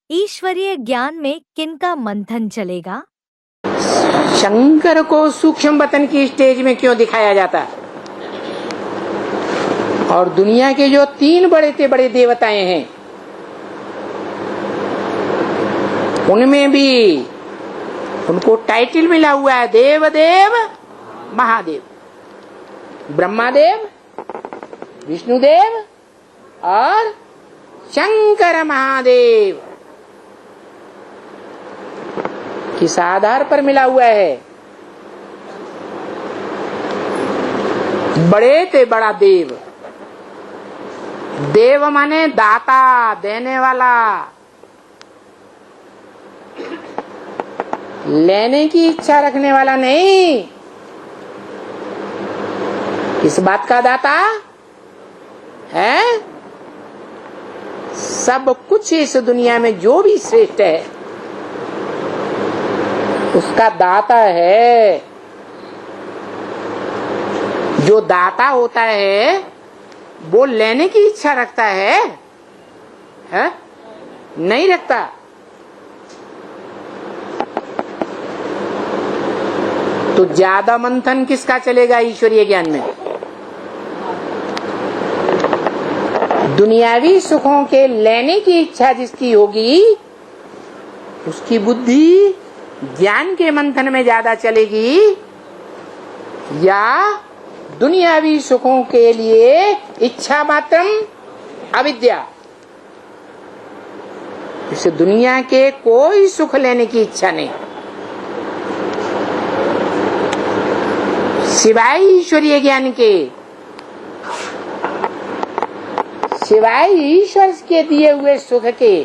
ईश्वरीय ज्ञान में किनका मंथन चलेगा? शंकर को सूक्ष्म वतन की स्टेज में क्यों दिखाया जाता? और दुनिया के जो 3 बड़े से बड़े देवताएं हैं उनमें भी उनको टाइटल मिला हुआ है देवदेव महादेव, ब्रह्मादेव, विष्णुदेव और शंकर महादेव। किस आधार पर मिला हुआ है? बड़े से बड़ा देव, देव माने दाता, देने वाला, लेने की इच्छा रखने वाला नहीं। किस बात का दाता है? सब कुछ इस दुनिया में जो भी श्रेष्ठ है उसका दाता है। जो दाता होता है वो लेने की इच्छा रखता है? नहीं रखता। तो ज्यादा मंथन किसका चलेगा ईश्वरीय ज्ञान में? दुनियावी सुखों के लेने की इच्छा जिसकी होगी उसकी बुद्धि ज्ञान के मंथन में ज्यादा चलेगी, या दुनियावी सुखों के लिए इच्छा मात्रम अविद्या, इसे दुनिया के कोई सुख लेने की इच्छा नहीं सिवाय ईश्वरीय ज्ञान के, सिवाय ईश्वर के दिए हुए सुख के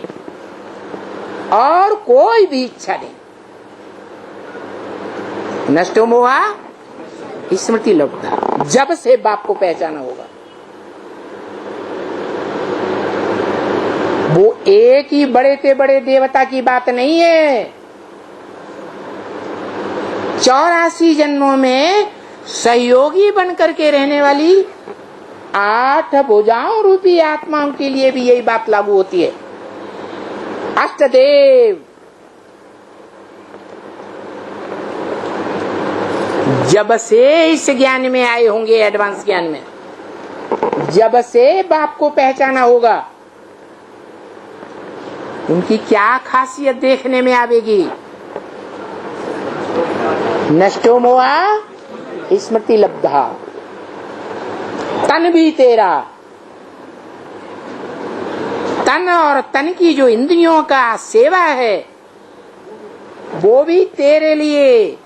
और कोई भी इच्छा नहीं। नष्ट मोहा स्मृति लब्धा, जब से बाप को पहचाना होगा। वो एक ही बड़े से बड़े देवता की बात नहीं है। 84 जन्मों में सहयोगी बनकर के रहने वाली 8 भुजाओं रूपी आत्माओं के लिए भी यही बात लागू होती है। अष्टदेव जब से इस ज्ञान में आए होंगे, एडवांस ज्ञान में, जब से बाप को पहचाना होगा, उनकी क्या खासियत देखने में आवेगी? नष्टो मोहा स्मृति लब्धा, तन भी तेरा, तन और तन की जो इंद्रियों का सेवा है वो भी तेरे लिए।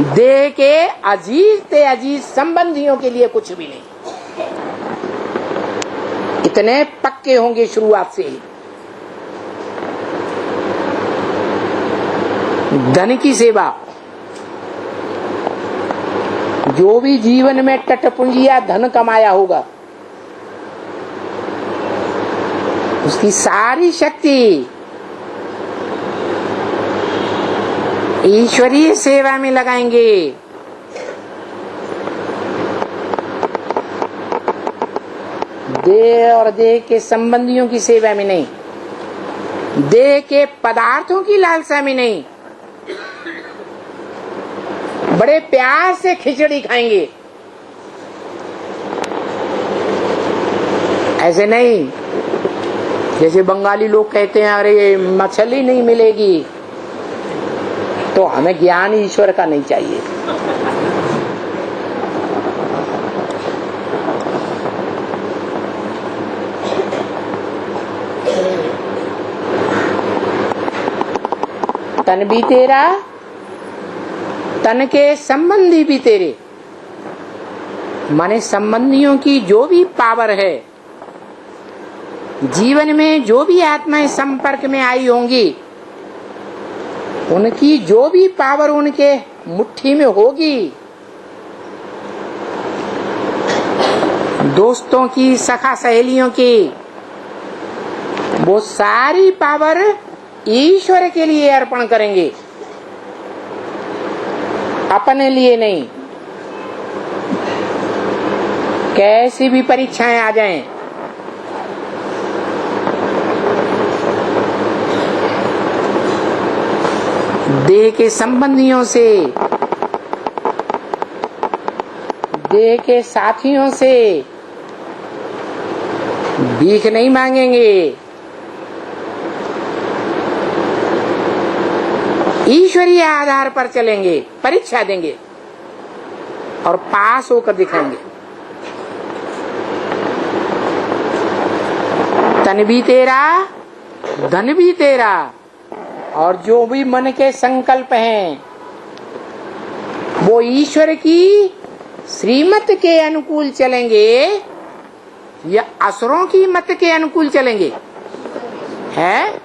देह के अजीज से अजीज संबंधियों के लिए कुछ भी नहीं। इतने पक्के होंगे शुरुआत से ही। धन की सेवा, जो भी जीवन में टटपुंजिया धन कमाया होगा उसकी सारी शक्ति ईश्वरीय सेवा में लगाएंगे। देह और देह के संबंधियों की सेवा में नहीं, देह के पदार्थों की लालसा में नहीं। बड़े प्यार से खिचड़ी खाएंगे, ऐसे नहीं जैसे बंगाली लोग कहते हैं अरे मछली नहीं मिलेगी। तो हमें ज्ञान ईश्वर का नहीं चाहिए। तन भी तेरा, तन के संबंधी भी तेरे, माने संबंधियों की जो भी पावर है, जीवन में जो भी आत्माएं संपर्क में आई होंगी उनकी जो भी पावर उनके मुट्ठी में होगी, दोस्तों की, सखा सहेलियों की, वो सारी पावर ईश्वर के लिए अर्पण करेंगे, अपने लिए नहीं। कैसी भी परीक्षाएं आ जाएं, देह के संबंधियों से, देह के साथियों से भीख नहीं मांगेंगे, ईश्वरीय आधार पर चलेंगे, परीक्षा देंगे और पास होकर दिखाएंगे। तन भी तेरा, धन भी तेरा, और जो भी मन के संकल्प हैं वो ईश्वर की श्रीमत के अनुकूल चलेंगे या असुरों की मत के अनुकूल चलेंगे? है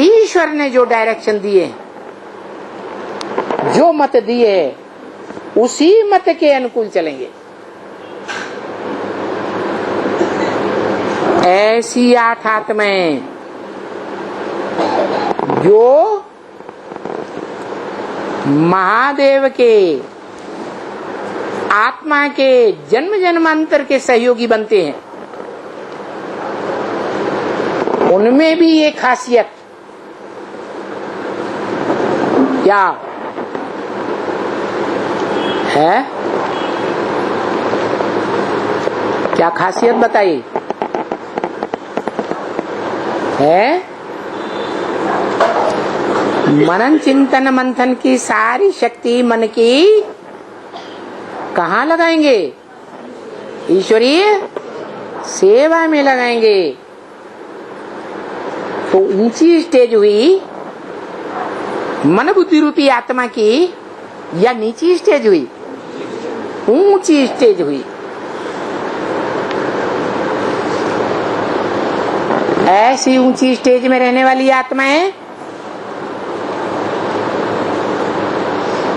ईश्वर ने जो डायरेक्शन दिए, जो मत दिए, उसी मत के अनुकूल चलेंगे। ऐसी 8 आत्माएं जो महादेव के आत्मा के जन्म जन्मांतर के सहयोगी बनते हैं, उनमें भी ये खासियत क्या है? क्या खासियत बताइए? है मनन चिंतन मंथन की सारी शक्ति मन की कहाँ लगाएंगे? ईश्वरीय सेवा में लगाएंगे। तो ऊंची स्टेज हुई मन बुद्धि रूपी आत्मा की या नीची स्टेज हुई? ऊंची स्टेज हुई। ऐसी ऊंची स्टेज में रहने वाली आत्माएं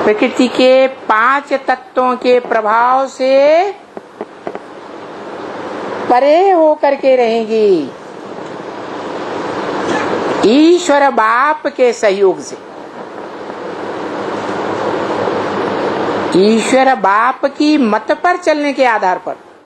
प्रकृति के 5 तत्वों के प्रभाव से परे होकर के रहेंगी, ईश्वर बाप के सहयोग से। ईश्वर बाप की मत पर चलने के आधार पर